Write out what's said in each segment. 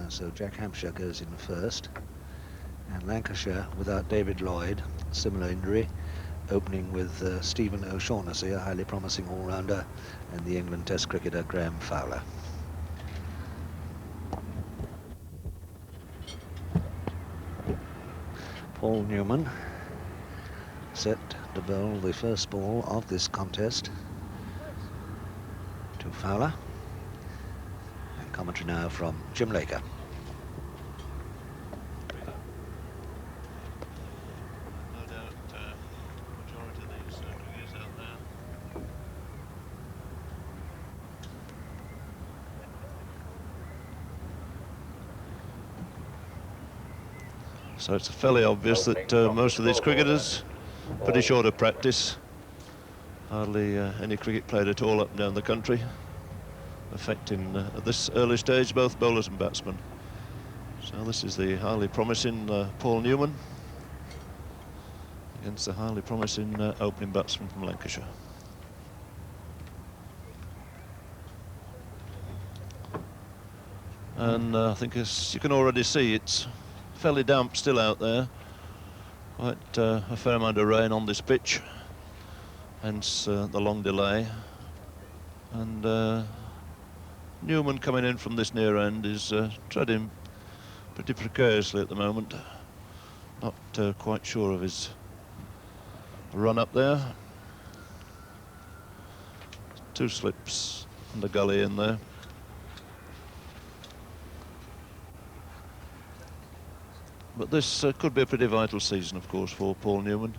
So Jack Hampshire goes in first. And Lancashire, without David Lloyd, similar injury, opening with Stephen O'Shaughnessy, a highly promising all-rounder, and the England Test cricketer Graham Fowler. Paul Newman set to bowl the first ball of this contest to Fowler. And commentary now from Jim Laker. So it's fairly obvious that most of these cricketers pretty short of practice. Hardly any cricket played at all up and down the country, affecting at this early stage both bowlers and batsmen. So this is the highly promising Paul Newman against the highly promising opening batsman from Lancashire. And I think, as you can already see, it's fairly damp still out there. Quite a fair amount of rain on this pitch, hence the long delay. And Newman coming in from this near end is treading pretty precariously at the moment. Not quite sure of his run up there. 2 slips and a gully in there. But this could be a pretty vital season, of course, for Paul Newman.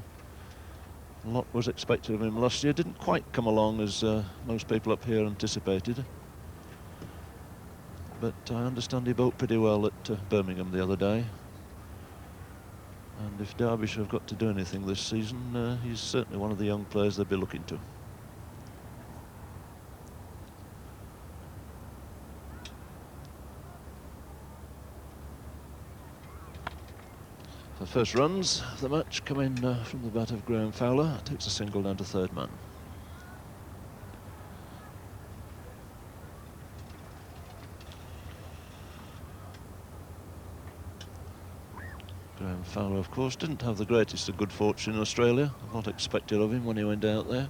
A lot was expected of him last year. Didn't quite come along as most people up here anticipated. But I understand he bowled pretty well at Birmingham the other day. And if Derbyshire have got to do anything this season, he's certainly one of the young players they'll be looking to. The first runs of the match come in from the bat of Graham Fowler. Takes a single down to third man. Graham Fowler, of course, didn't have the greatest of good fortune in Australia. A lot expected of him when he went out there.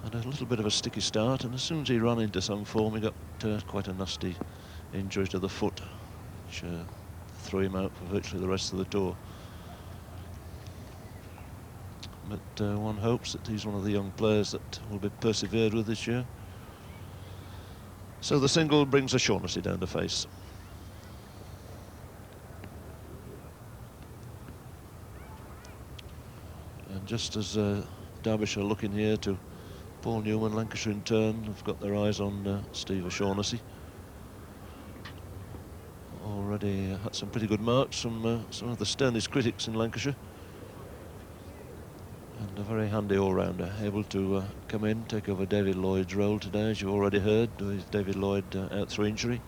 Had a little bit of a sticky start, and as soon as he ran into some form, he got quite a nasty injury to the foot, which threw him out for virtually the rest of the tour. But one hopes that he's one of the young players that will be persevered with this year. So the single brings O'Shaughnessy down to face. And just as Derbyshire looking here to Paul Newman, Lancashire in turn have got their eyes on Steve O'Shaughnessy. Already had some pretty good marks from some of the sternest critics in Lancashire. And a very handy all-rounder, able to come in, take over David Lloyd's role today, as you've already heard, with David Lloyd out through injury.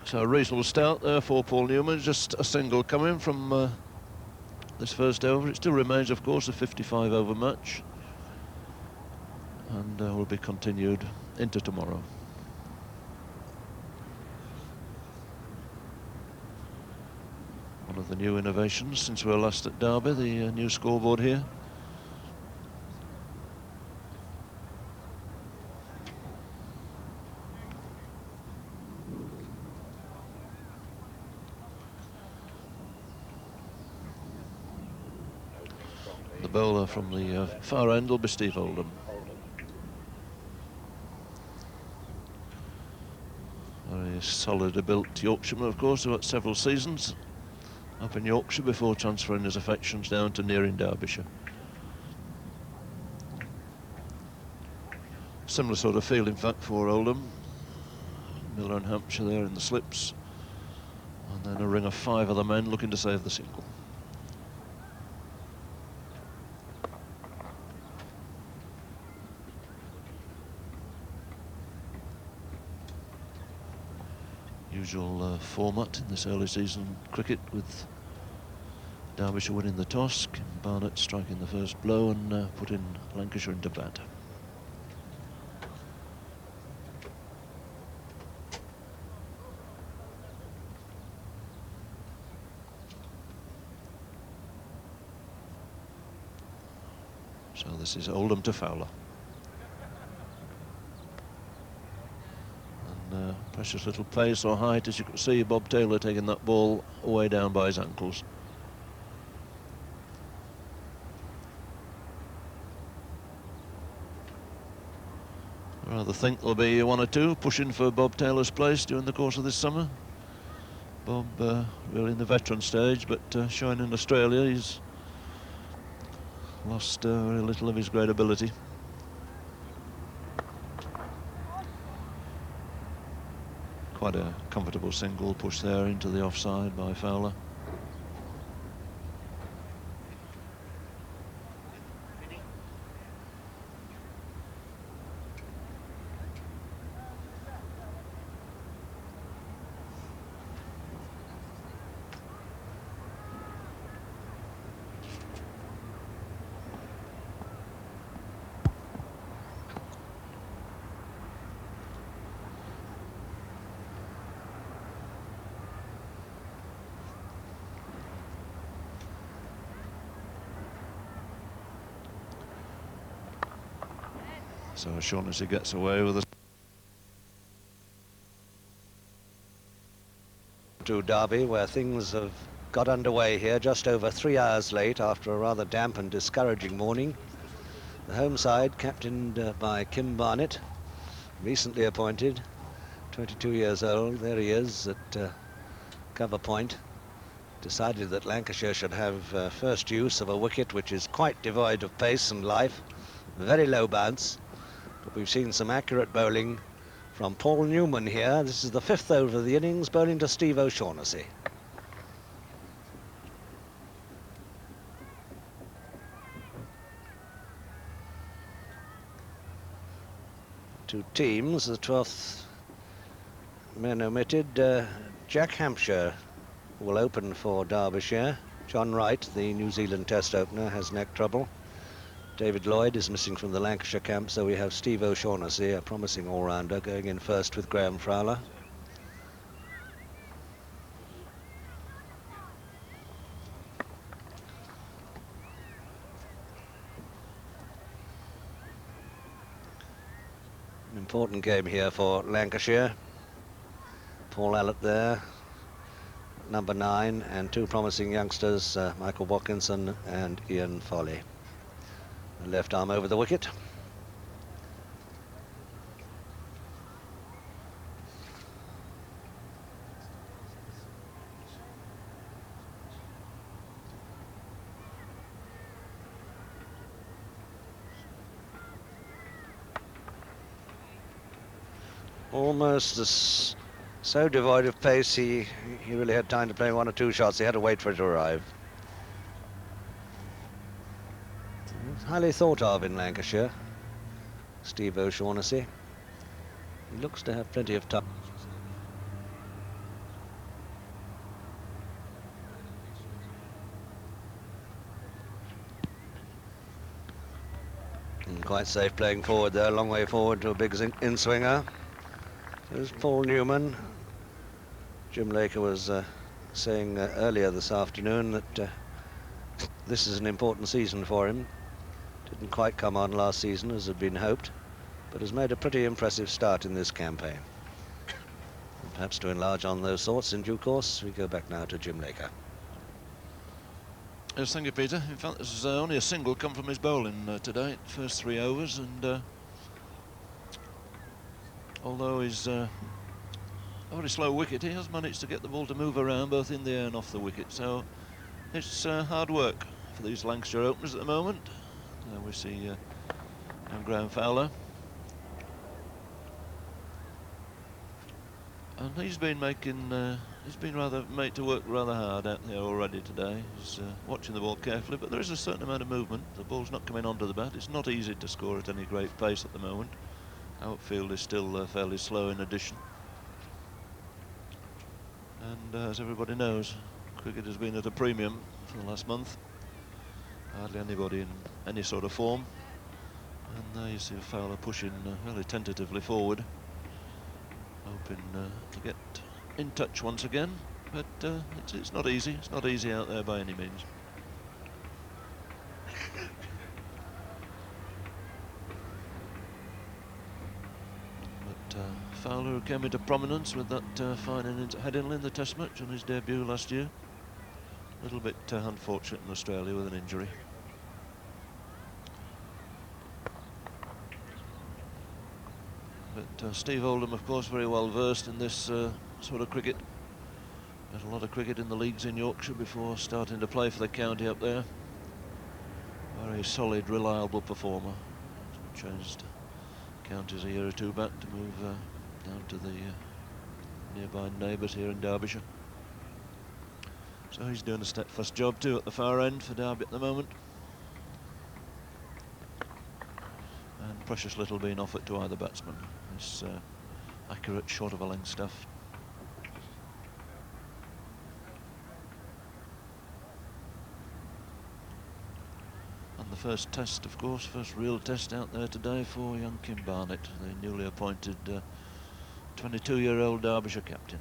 So a reasonable start there for Paul Newman, just a single coming from this first over. It still remains, of course, a 55-over match, and will be continued into tomorrow. One of the new innovations since we were last at Derby, the new scoreboard here. The bowler from the far end will be Steve Oldham. Very solidly built Yorkshireman, of course, who had several seasons up in Yorkshire before transferring his affections down to near in Derbyshire. Similar sort of feel, in fact, for Oldham. Miller and Hampshire there in the slips, and then a ring of 5 other men looking to save the single. Usual format in this early season cricket, with Derbyshire winning the toss, Barnett striking the first blow and putting Lancashire into bat. So this is Oldham to Fowler. And precious little pace or height, as you can see, Bob Taylor taking that ball way down by his ankles. I rather think there'll be one or two pushing for Bob Taylor's place during the course of this summer. Bob really in the veteran stage, but showing in Australia he's lost very little of his great ability. Quite a comfortable single push there into the offside by Fowler. So Shaughnessy gets away with it. To Derby, where things have got underway here just over 3 hours late after a rather damp and discouraging morning. The home side, captained by Kim Barnett, recently appointed, 22 years old. There he is at cover point. Decided that Lancashire should have first use of a wicket which is quite devoid of pace and life, very low bounce. But we've seen some accurate bowling from Paul Newman here. This is the 5th over of the innings, bowling to Steve O'Shaughnessy. Two teams, the 12th men omitted. Jack Hampshire will open for Derbyshire. John Wright, the New Zealand Test opener, has neck trouble. David Lloyd is missing from the Lancashire camp, so we have Steve O'Shaughnessy, a promising all-rounder, going in first with Graham Fowler. An important game here for Lancashire. Paul Allett there, number 9, and two promising youngsters, Michael Watkinson and Ian Foley. The left arm over the wicket. Almost so devoid of pace, he really had time to play one or two shots. He had to wait for it to arrive. Highly thought of in Lancashire, Steve O'Shaughnessy. He looks to have plenty of time. And quite safe playing forward there, a long way forward to a big in-swinger. There's Paul Newman. Jim Laker was saying earlier this afternoon that this is an important season for him. Didn't quite come on last season as had been hoped, but has made a pretty impressive start in this campaign. And perhaps to enlarge on those thoughts in due course, we go back now to Jim Laker. Yes, thank you, Peter. In fact, this is only a single come from his bowling today, first 3 overs, and although he's a very slow wicket, he has managed to get the ball to move around both in the air and off the wicket, so it's hard work for these Lancashire openers at the moment. We see young Graham Fowler, and he's been made to work rather hard out there already today. He's watching the ball carefully, but there is a certain amount of movement. The ball's not coming onto the bat. It's not easy to score at any great pace at the moment. Outfield is still fairly slow in addition, and as everybody knows, Cricket has been at a premium for the last month. Hardly anybody in any sort of form. And there you see Fowler pushing fairly tentatively forward, hoping to get in touch once again. But it's not easy. It's not easy out there by any means. But Fowler, who came into prominence with that fine heading in the Test match on his debut last year. A little bit unfortunate in Australia with an injury. But Steve Oldham, of course, very well versed in this sort of cricket. There's a lot of cricket in the leagues in Yorkshire before starting to play for the county up there. Very solid, reliable performer. Changed counties a year or two back to move down to the nearby neighbours here in Derbyshire. So he's doing a steadfast job too at the far end for Derby at the moment. And precious little being offered to either batsman. This accurate, short of a length stuff. And the first test, of course, first real test out there today for young Kim Barnett, the newly appointed 22-year-old Derbyshire captain.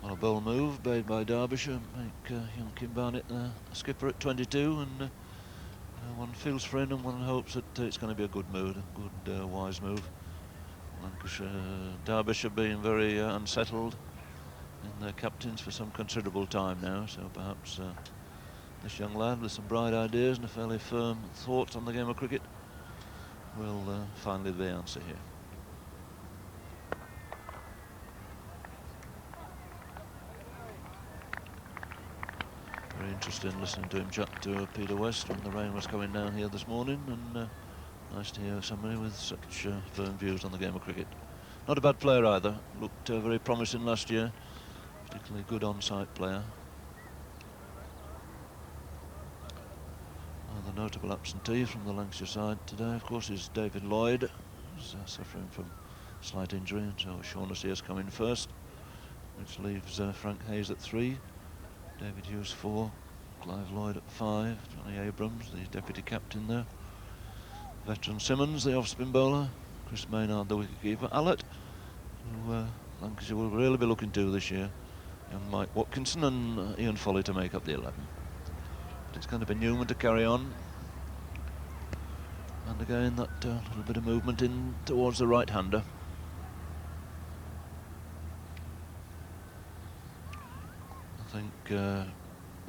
On a bold move made by Derbyshire, make young Kim Barnett a skipper at 22, and one feels for him and one hopes that it's going to be a good move, a good wise move. Lancashire, Derbyshire being very unsettled in their captains for some considerable time now, so perhaps this young lad with some bright ideas and a fairly firm thoughts on the game of cricket will finally be the answer here. Very interesting listening to him chat to Peter West when the rain was coming down here this morning, and nice to hear somebody with such firm views on the game of cricket. Not a bad player either, looked very promising last year, particularly good on-site player. The notable absentee from the Lancashire side today, of course, is David Lloyd, who's suffering from slight injury, and so Shaughnessy has come in first, which leaves Frank Hayes at 3, David Hughes 4, Clive Lloyd at 5, Johnny Abrams, the deputy captain there, veteran Simmons, the off-spin bowler, Chris Maynard, the wicketkeeper, Allett, who Lancashire will really be looking to this year, young Mike Watkinson and Ian Foley to make up the 11. But it's going to be Newman to carry on, and again that little bit of movement in towards the right-hander. I think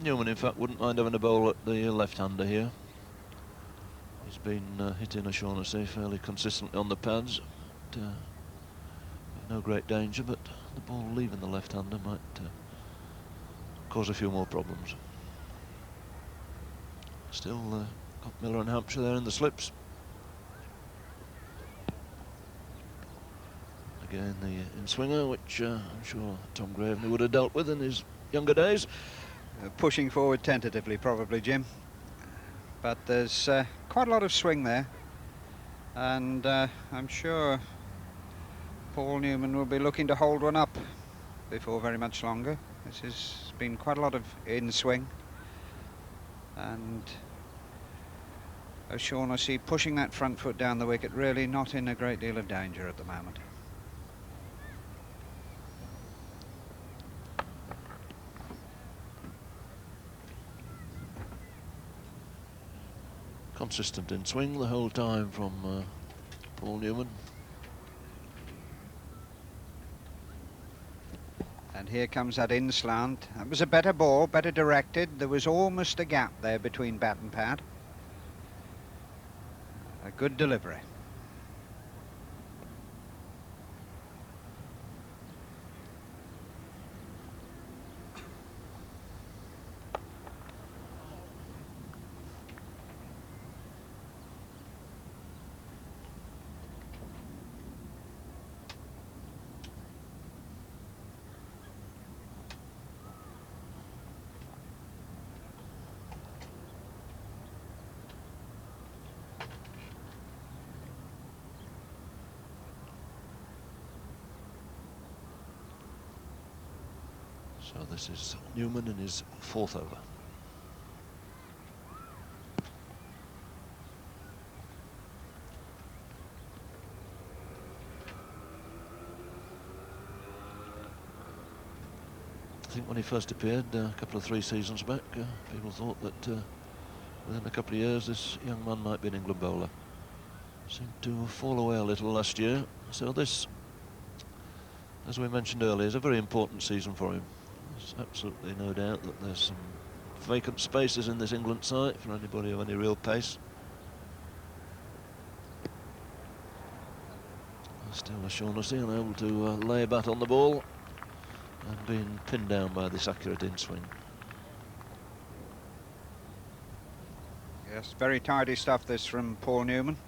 Newman, in fact, wouldn't mind having a bowl at the left-hander here. He's been hitting O'Shaughnessy fairly consistently on the pads. But, no great danger, but the ball leaving the left-hander might cause a few more problems. Still got Miller and Hampshire there in the slips. Again, the in-swinger, which I'm sure Tom Graveney would have dealt with in his younger days. Pushing forward tentatively, probably, Jim. But there's quite a lot of swing there, and I'm sure Paul Newman will be looking to hold one up before very much longer. This has been quite a lot of in-swing, and O'Shaughnessy pushing that front foot down the wicket, really not in a great deal of danger at the moment. Consistent in swing the whole time from Paul Newman. And here comes that in slant. That was a better ball, better directed. There was almost a gap there between bat and pad. A good delivery. So this is Newman in his 4th over. I think when he first appeared a couple of 3 seasons back, people thought that within a couple of years this young man might be an England bowler. Seemed to fall away a little last year, so this, as we mentioned earlier, is a very important season for him. There's absolutely no doubt that there's some vacant spaces in this England side for anybody of any real pace. Still O'Shaughnessy unable to lay a bat on the ball and being pinned down by this accurate in-swing. Yes, very tidy stuff this from Paul Newman.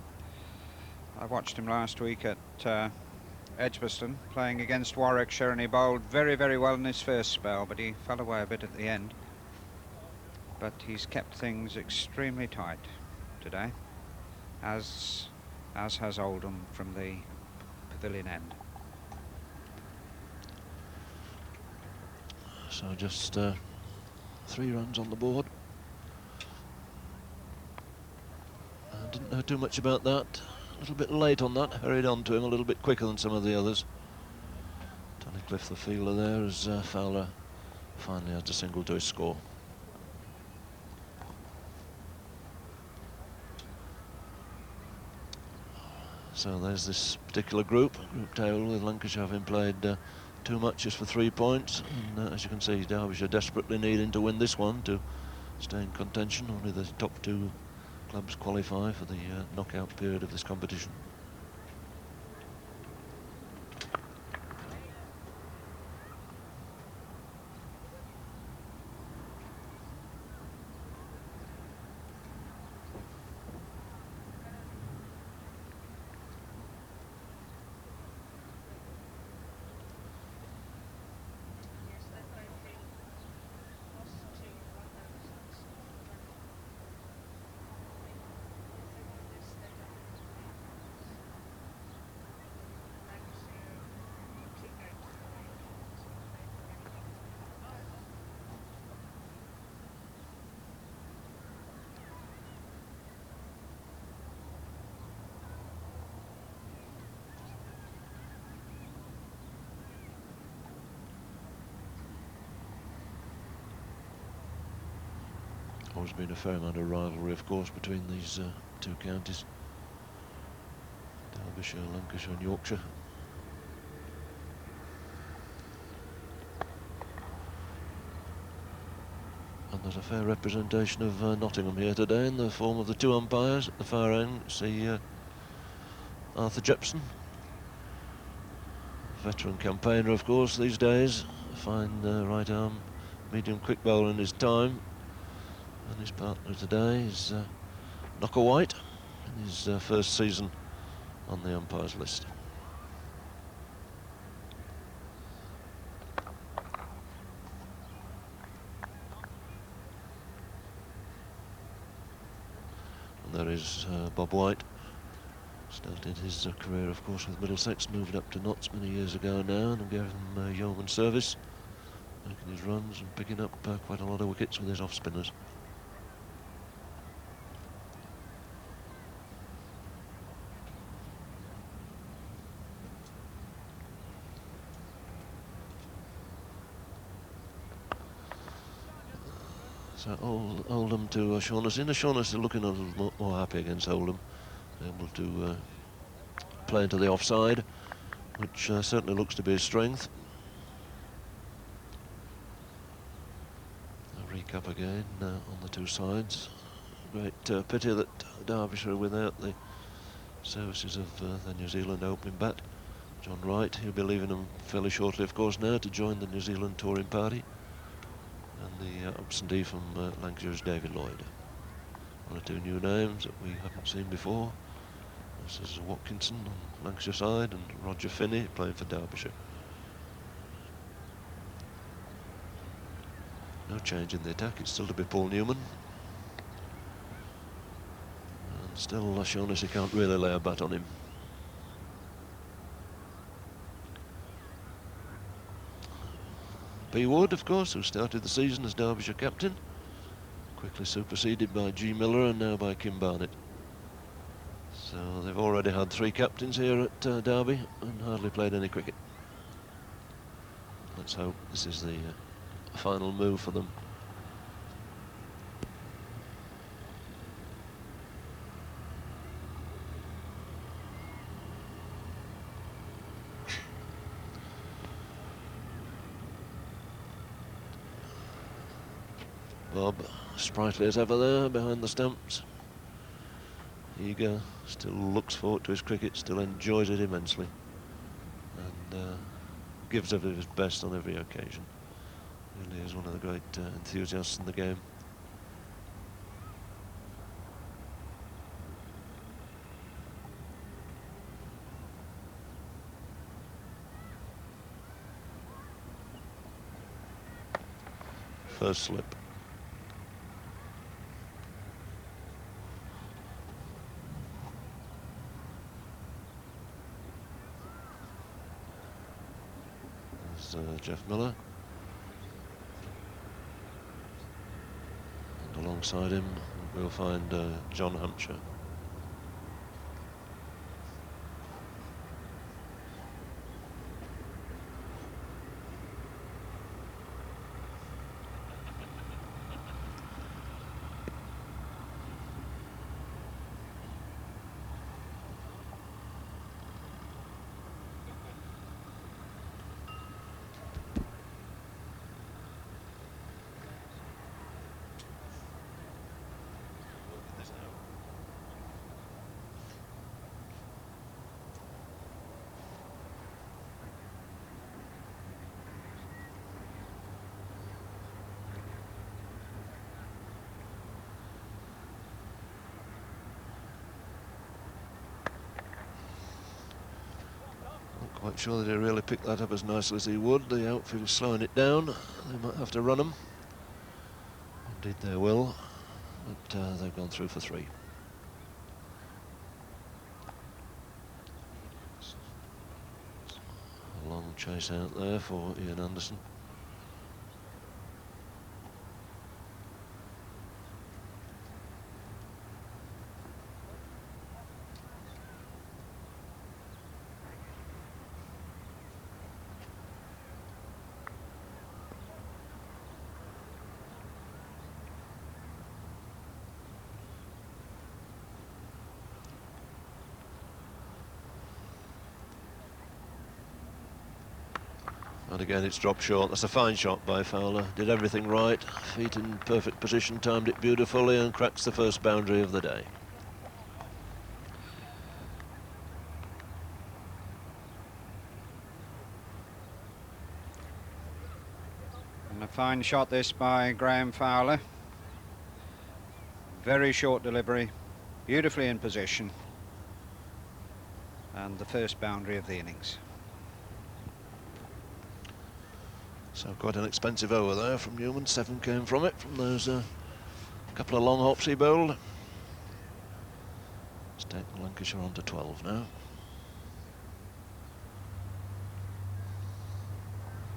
I watched him last week at Edgbaston playing against Warwickshire, and he bowled very, very well in his first spell, but he fell away a bit at the end. But he's kept things extremely tight today, as has Oldham from the pavilion end. So just 3 runs on the board. Didn't know too much about that. A little bit late on that, hurried on to him a little bit quicker than some of the others. Tunnicliffe, the fielder there, as Fowler finally had to single to his score. So there's this particular group table, with Lancashire having played 2 matches for 3 points, and as you can see, Derbyshire desperately needing to win this one to stay in contention. Only the top 2 clubs qualify for the knockout period of this competition. Always been a fair amount of rivalry, of course, between these 2 counties. Derbyshire, Lancashire and Yorkshire. And there's a fair representation of Nottingham here today in the form of the 2 umpires. At the far end, see Arthur Jepson, veteran campaigner, of course, these days. A fine right arm, medium quick bowler in his time. And his partner today is Knocker White in his first season on the umpires list. And there is Bob White. Started his career, of course, with Middlesex, moved up to Notts many years ago now, and gave him yeoman service, making his runs and picking up quite a lot of wickets with his off-spinners. So Oldham to O'Shaughnessy. O'Shaughnessy looking a little more happy against Oldham, able to play into the offside, which certainly looks to be his strength. A recap again on the 2 sides. Great pity that Derbyshire, without the services of the New Zealand opening bat, John Wright. He'll be leaving them fairly shortly, of course, now to join the New Zealand touring party. And the absentee from Lancashire's David Lloyd. 1 or 2 new names that we haven't seen before. This is Watkinson on Lancashire side and Roger Finney playing for Derbyshire. No change in the attack, it's still to be Paul Newman. And still O'Shaughnessy can't really lay a bat on him. P. Wood, of course, who started the season as Derbyshire captain, quickly superseded by G. Miller and now by Kim Barnett. So they've already had 3 captains here at Derby and hardly played any cricket. Let's hope this is the final move for them. Bob, sprightly as ever there behind the stumps. Eager, still looks forward to his cricket, still enjoys it immensely. And gives of his best on every occasion. Really is one of the great enthusiasts in the game. First slip. Jeff Miller, and alongside him we'll find John Hampshire. Quite sure that he really picked that up as nicely as he would. The outfield is slowing it down. They might have to run him. Indeed they will, but they've gone through for 3. A long chase out there for Ian Anderson. And again it's dropped short. That's a fine shot by Fowler. Did everything right. Feet in perfect position, timed it beautifully and cracks the first boundary of the day. And a fine shot this by Graham Fowler. Very short delivery, beautifully in position. And the first boundary of the innings. So quite an expensive over there from Newman. 7 came from it, from those couple of long hops he bowled. It's taken Lancashire on to 12 now.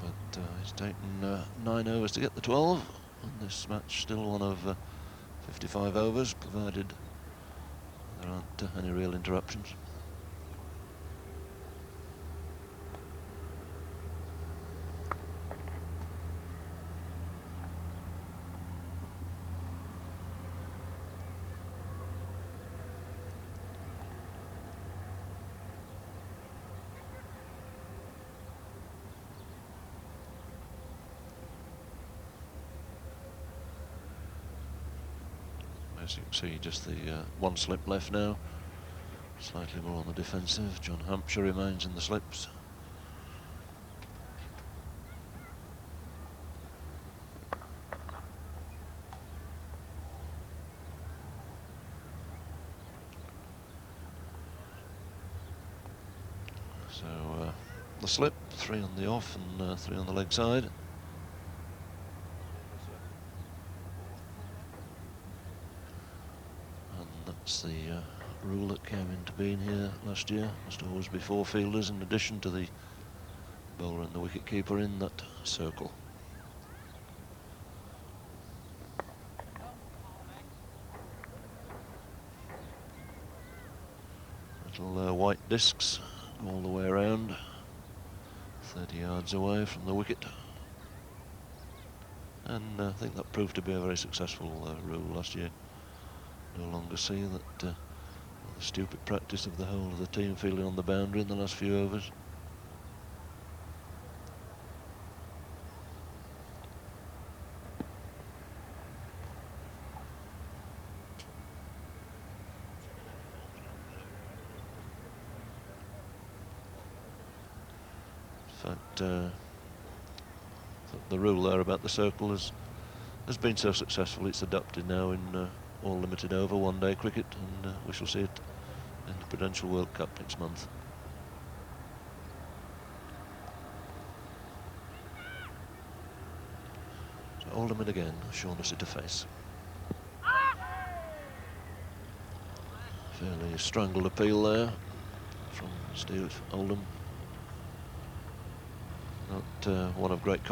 But it's taken 9 overs to get the 12. And this match still one of 55 overs, provided there aren't any real interruptions. As you can see, just the 1 slip left now. Slightly more on the defensive. John Hampshire remains in the slips. So the slip, 3 on the off and 3 on the leg side. That's the rule that came into being here last year. Must always be 4 fielders in addition to the bowler and the wicket keeper in that circle. Little white discs all the way around, 30 yards away from the wicket. And I think that proved to be a very successful rule last year. No longer see that the stupid practice of the whole of the team fielding on the boundary in the last few overs. In fact, the rule there about the circle has been so successful, it's adopted now in all limited over one-day cricket, and we shall see it in the Prudential World Cup next month. So Oldham in again, Shaughnessy to face. Fairly strangled appeal there from Steve Oldham. Not one of great